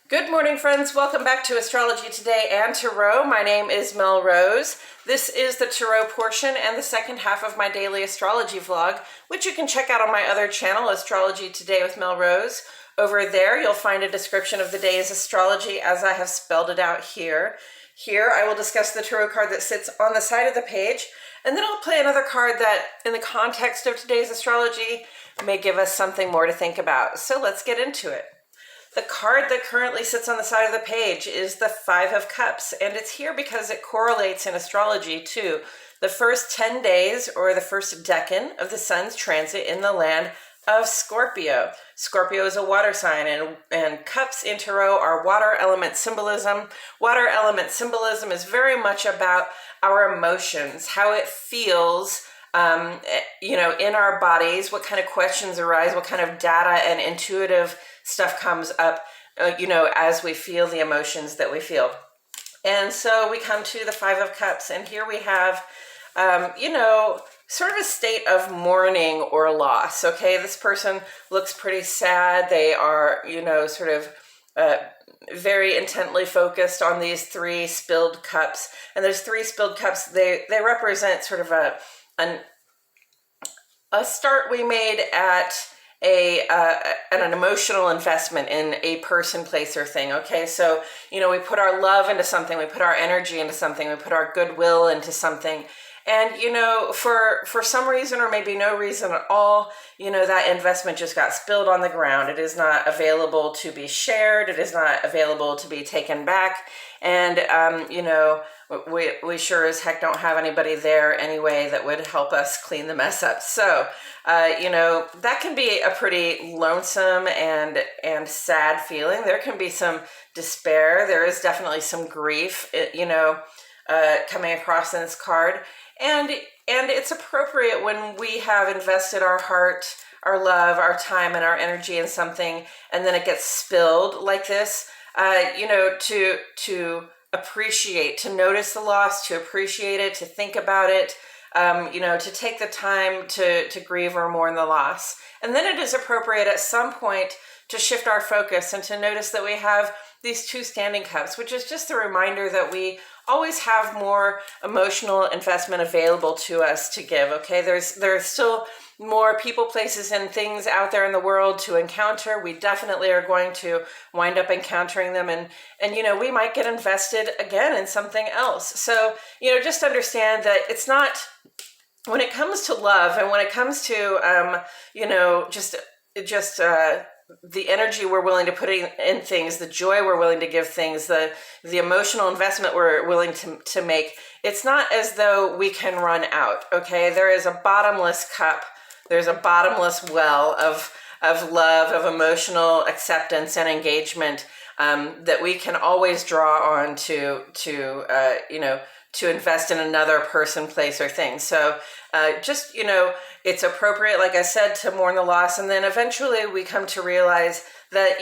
Good morning, friends. Welcome back to Astrology Today and Tarot. My name is Mel Rose. This is the Tarot portion and the second half of my daily astrology vlog, which you can check out on my other channel, Astrology Today with Mel Rose. Over there, you'll find a description of the day's astrology as I have spelled it out here. Here, I will discuss the tarot card that sits on the side of the page, and then I'll play another card that, in the context of today's astrology, may give us something more to think about. So let's get into it. The card that currently sits on the side of the page is the Five of Cups, and it's here because it correlates in astrology to the first 10 days or the first decan of the sun's transit in the land of Scorpio. Scorpio is a water sign, and cups in tarot are water element symbolism. Water element symbolism is very much about our emotions, how it feels in our bodies, what kind of questions arise, what kind of data and intuitive stuff comes up, as we feel the emotions that we feel. And so we come to the Five of Cups, and here we have, sort of a state of mourning or loss, okay? This person looks pretty sad. They are, very intently focused on these three spilled cups. And there's three spilled cups. They represent sort of a start we made at an emotional investment in a person, place, or thing. Okay, so we put our love into something, we put our energy into something, we put our goodwill into something, and for some reason or maybe no reason at all, that investment just got spilled on the ground. It is not available to be shared. It is not available to be taken back, and we sure as heck don't have anybody there anyway that would help us clean the mess up. So, that can be a pretty lonesome and sad feeling. There can be some despair. There is definitely some grief, coming across in this card. And it's appropriate when we have invested our heart, our love, our time, and our energy in something, and then it gets spilled like this, to appreciate, to notice the loss, to appreciate it, to think about it, to take the time to grieve or mourn the loss. And then it is appropriate at some point to shift our focus and to notice that we have these two standing cups, which is just a reminder that we always have more emotional investment available to us to give, okay? There's still more people, places, and things out there in the world to encounter. We definitely are going to wind up encountering them, and we might get invested again in something else. So, just understand that it's not, when it comes to love and when it comes to, the energy we're willing to put in things, the joy we're willing to give things, the emotional investment we're willing to make, it's not as though we can run out, okay? There is a bottomless cup. There's a bottomless well of love, of emotional acceptance and engagement that we can always draw on to invest in another person, place, or thing. So it's appropriate, like I said, to mourn the loss. And then eventually we come to realize that,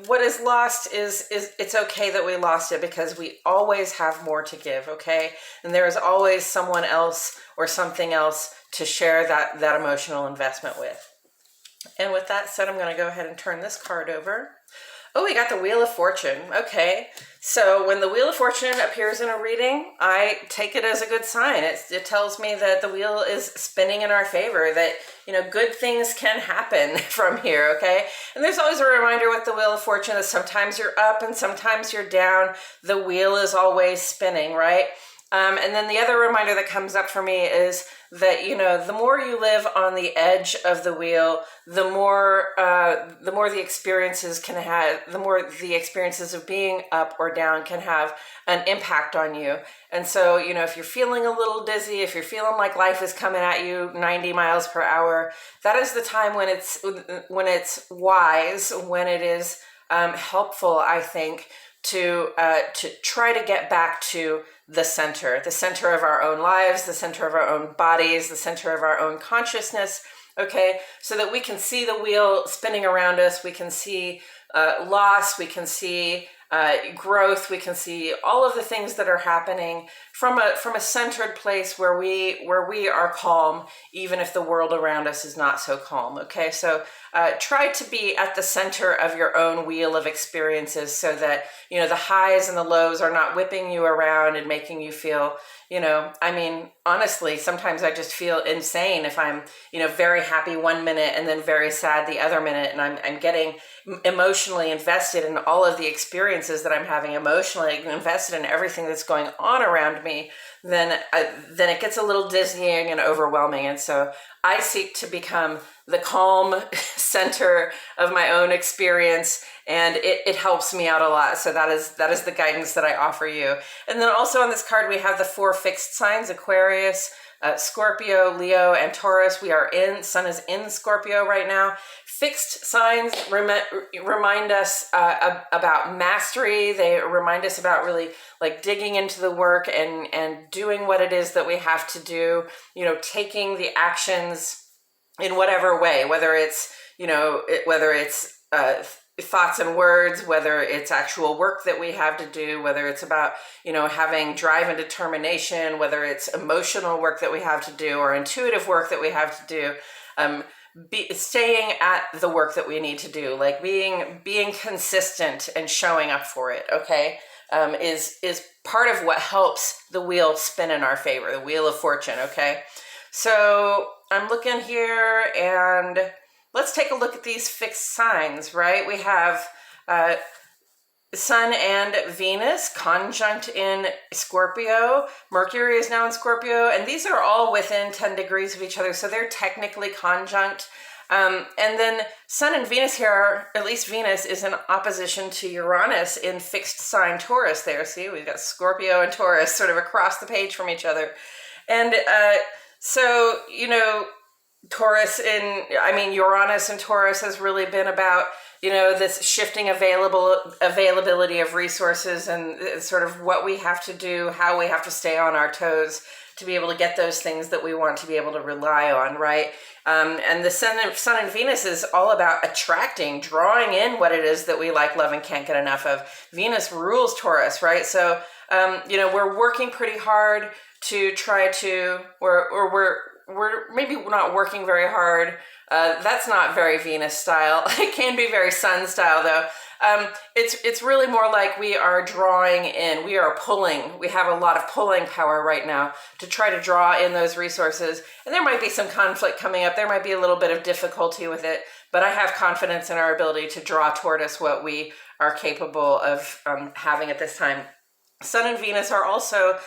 what is lost is it's okay that we lost it, because we always have more to give, okay? And there is always someone else or something else to share that emotional investment with. And with that said, I'm going to go ahead and turn this card over. Oh, we got the Wheel of Fortune. Okay, so when the Wheel of Fortune appears in a reading, I take it as a good sign. It tells me that the wheel is spinning in our favor, that, good things can happen from here, okay? And there's always a reminder with the Wheel of Fortune that sometimes you're up and sometimes you're down. The wheel is always spinning, right? And then the other reminder that comes up for me is that, the more you live on the edge of the wheel, the more the experiences of being up or down can have an impact on you. And so, if you're feeling a little dizzy, if you're feeling like life is coming at you 90 miles per hour, that is the time when it's wise, when it is helpful, I think, to try to get back to the center of our own lives, the center of our own bodies, the center of our own consciousness, okay? So that we can see the wheel spinning around us, we can see loss, we can see growth. We can see all of the things that are happening from a centered place where we are calm, even if the world around us is not so calm. Okay, so try to be at the center of your own wheel of experiences, so that the highs and the lows are not whipping you around and making you feel, I mean, honestly, sometimes I just feel insane if I'm, very happy one minute and then very sad the other minute, and I'm getting emotionally invested in all of the experiences that I'm having, emotionally invested in everything that's going on around me. Then it gets a little dizzying and overwhelming. And so I seek to become the calm center of my own experience, and it helps me out a lot. So that is the guidance that I offer you. And then also on this card, we have the 4 fixed signs: Aquarius, Scorpio, Leo, and Taurus. Sun is in Scorpio right now. Fixed signs remind us about mastery. They remind us about really like digging into the work and doing what it is that we have to do, taking the actions in whatever way, whether it's, thoughts and words, whether it's actual work that we have to do, whether it's about, having drive and determination, whether it's emotional work that we have to do or intuitive work that we have to do. Staying at the work that we need to do, like being consistent and showing up for it, okay, is part of what helps the wheel spin in our favor, the wheel of fortune, okay? So I'm looking here, and let's take a look at these fixed signs, right? We have Sun and Venus conjunct in Scorpio. Mercury is now in Scorpio, and these are all within 10 degrees of each other, so they're technically conjunct. And then Sun and Venus here, at least Venus, is in opposition to Uranus in fixed sign Taurus there. See, we've got Scorpio and Taurus sort of across the page from each other. And so, Uranus and Taurus has really been about, this shifting availability of resources and sort of what we have to do, how we have to stay on our toes to be able to get those things that we want to be able to rely on, right? And the Sun and Venus is all about attracting, drawing in what it is that we like, love, and can't get enough of. Venus rules Taurus, right? So, we're working pretty hard to try to, we're maybe not working very hard. That's not very Venus style. It can be very Sun style though. It's really more like we are drawing in, we are pulling, we have a lot of pulling power right now to try to draw in those resources. And there might be some conflict coming up. There might be a little bit of difficulty with it, but I have confidence in our ability to draw toward us what we are capable of having at this time. Sun and Venus are also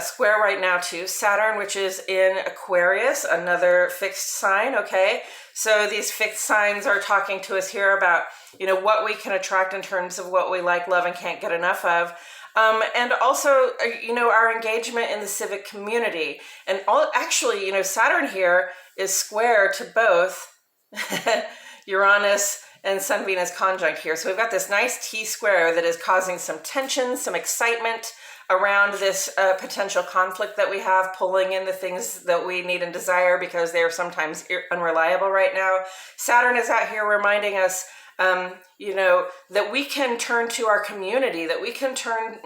square right now to Saturn, which is in Aquarius, another fixed sign, okay? So these fixed signs are talking to us here about, what we can attract in terms of what we like, love, and can't get enough of. And also, our engagement in the civic community. And actually, Saturn here is square to both Uranus and Sun Venus conjunct here. So we've got this nice T-square that is causing some tension, some excitement around this potential conflict that we have, pulling in the things that we need and desire because they are sometimes unreliable right now. Saturn is out here reminding us, that we can turn to our community, that we can turn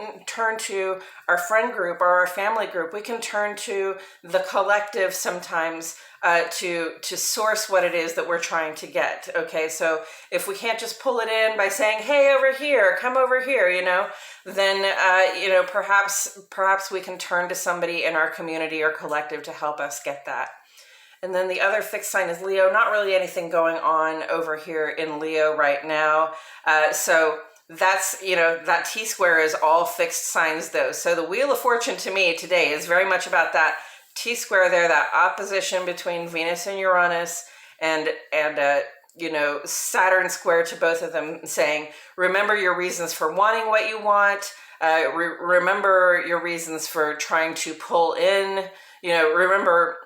to our friend group or our family group. We can turn to the collective sometimes to source what it is that we're trying to get. Okay, so if we can't just pull it in by saying, "Hey, over here, come over here," then perhaps we can turn to somebody in our community or collective to help us get that. And then the other fixed sign is Leo. Not really anything going on over here in Leo right now. So that's, that T-square is all fixed signs though. So the Wheel of Fortune to me today is very much about that T-square there, that opposition between Venus and Uranus and Saturn square to both of them, saying, remember your reasons for wanting what you want. Remember your reasons for trying to pull in, remember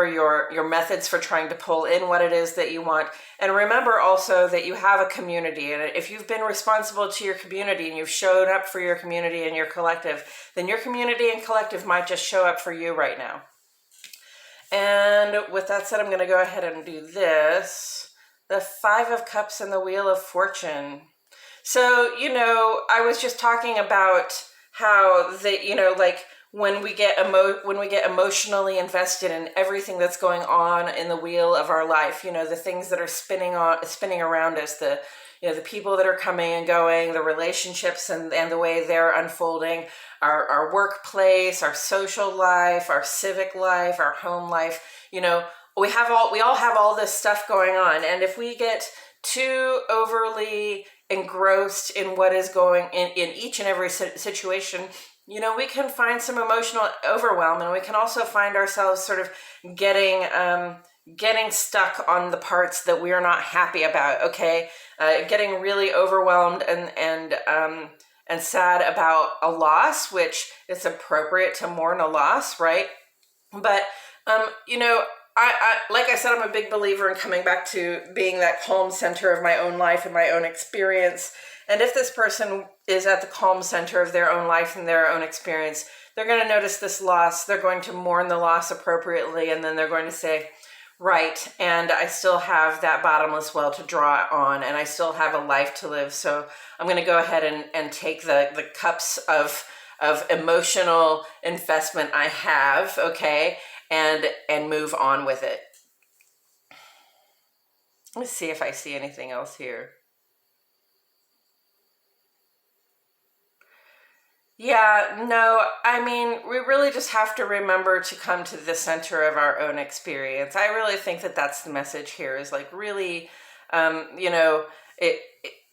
your methods for trying to pull in what it is that you want. And remember also that you have a community. And if you've been responsible to your community and you've showed up for your community and your collective, then your community and collective might just show up for you right now. And with that said, I'm going to go ahead and do this. The 5 of Cups and the Wheel of Fortune. So, I was just talking about how like when we get emotionally invested in everything that's going on in the wheel of our life, the things that are spinning around us, the people that are coming and going, the relationships and the way they're unfolding, our workplace, our social life, our civic life, our home life, we all have all this stuff going on. And if we get too overly engrossed in what is going in each and every situation, we can find some emotional overwhelm, and we can also find ourselves sort of getting stuck on the parts that we are not happy about. Okay, getting really overwhelmed and sad about a loss, which it's appropriate to mourn a loss, right? But I like I said, I'm a big believer in coming back to being that calm center of my own life and my own experience. And if this person is at the calm center of their own life and their own experience, they're going to notice this loss. They're going to mourn the loss appropriately. And then they're going to say, right, and I still have that bottomless well to draw on, and I still have a life to live. So I'm going to go ahead and take the cups of emotional investment I have, okay, and move on with it. Let's see if I see anything else here. Yeah, no, I mean, we really just have to remember to come to the center of our own experience. I really think that that's the message here, is like really,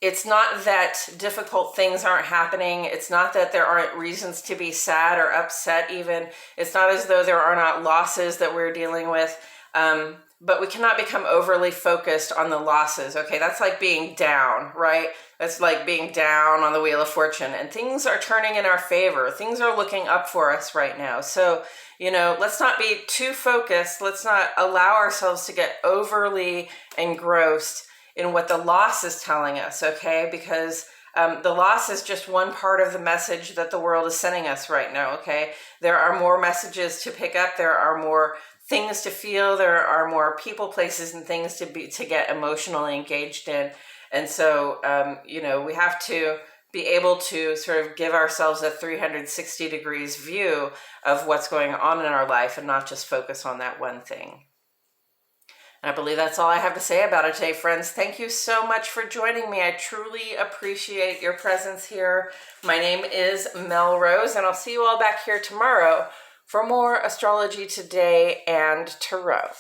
it's not that difficult things aren't happening. It's not that there aren't reasons to be sad or upset even. It's not as though there are not losses that we're dealing with. But we cannot become overly focused on the losses. Okay, that's like being down, right? That's like being down on the wheel of fortune, and things are turning in our favor. Things are looking up for us right now. So, let's not be too focused. Let's not allow ourselves to get overly engrossed in what the loss is telling us, okay? Because the loss is just one part of the message that the world is sending us right now, okay? There are more messages to pick up. There are more things to feel. There are more people, places, and things to get emotionally engaged in. And so, we have to be able to sort of give ourselves a 360 degrees view of what's going on in our life and not just focus on that one thing. And I believe that's all I have to say about it today, friends. Thank you so much for joining me. I truly appreciate your presence here. My name is Mel Rose, and I'll see you all back here tomorrow for more Astrology Today and Tarot.